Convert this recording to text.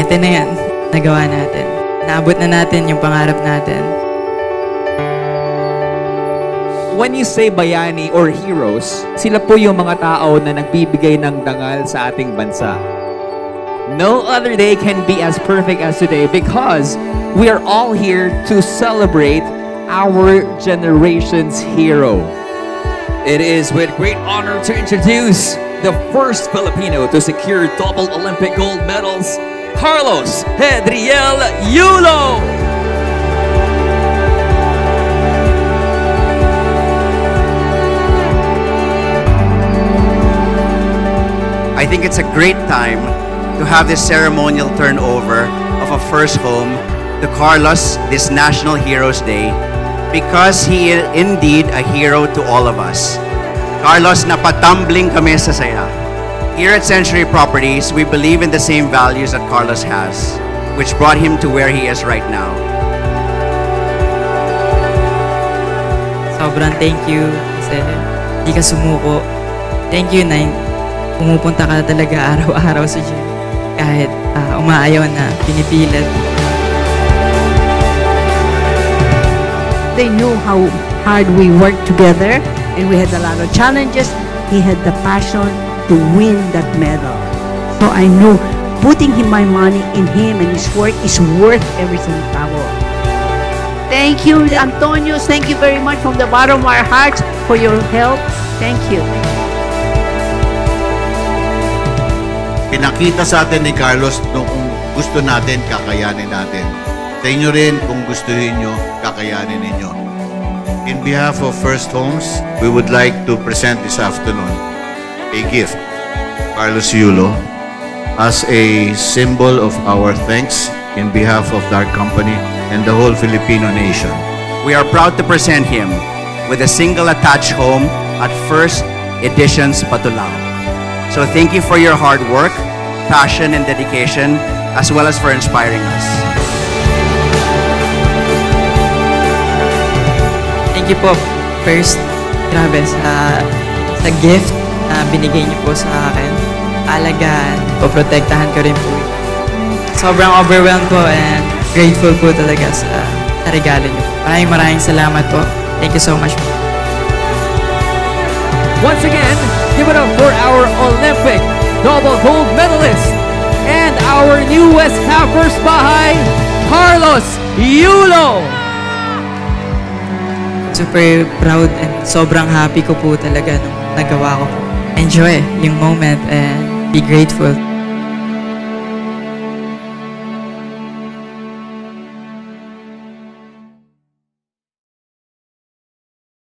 eto na yan, nagawa natin. Naabot na natin yung pangarap natin. When you say bayani or heroes, sila po yung mga tao na nagbibigay ng dangal sa ating bansa. No other day can be as perfect as today because we are all here to celebrate our generation's hero. It is with great honor to introduce the first Filipino to secure double Olympic gold medals, Carlos Hedriel Yulo! I think it's a great time to have this ceremonial turnover of a first home to Carlos this National Heroes Day because he is indeed a hero to all of us. Carlos, napatumbling kami sa saya. Here at Century Properties, we believe in the same values that Carlos has, which brought him to where he is right now. Sobrang thank you kasi di ka sumuko. Thank you, Nine. Pumupunta ka talaga araw-araw sa gym. Kahit umaayaw na, pinipilit. They knew how hard we worked together and we had a lot of challenges. He had the passion to win that medal. So I knew putting my money in him and his work is worth every centavo. Thank you, Antonio. Thank you very much from the bottom of our hearts for your help. Thank you. Pinakita sa atin ni Carlos kung gusto natin, kakayanin natin. Sa inyo rin, kung gustuhin nyo, kakayanin ninyo. In behalf of First Homes, we would like to present this afternoon a gift, Carlos Yulo, as a symbol of our thanks in behalf of our company and the whole Filipino nation. We are proud to present him with a single attached home at First Editions Patulao. So thank you for your hard work, passion, and dedication, as well as for inspiring us. Thank you po. First, grabe sa gift na binigay niyo po sa akin. Alagaan, poprotektahan ko rin po. Sobrang overwhelmed po and grateful po talaga sa regalo niyo. Maraming salamat po. Thank you so much po. Once again, give it up for our Olympic double gold medalist and our new West Campers Bahay, Carlos Yulo! Super proud and sobrang happy ko po talaga nung nagawa ko. Enjoy yung moment and be grateful.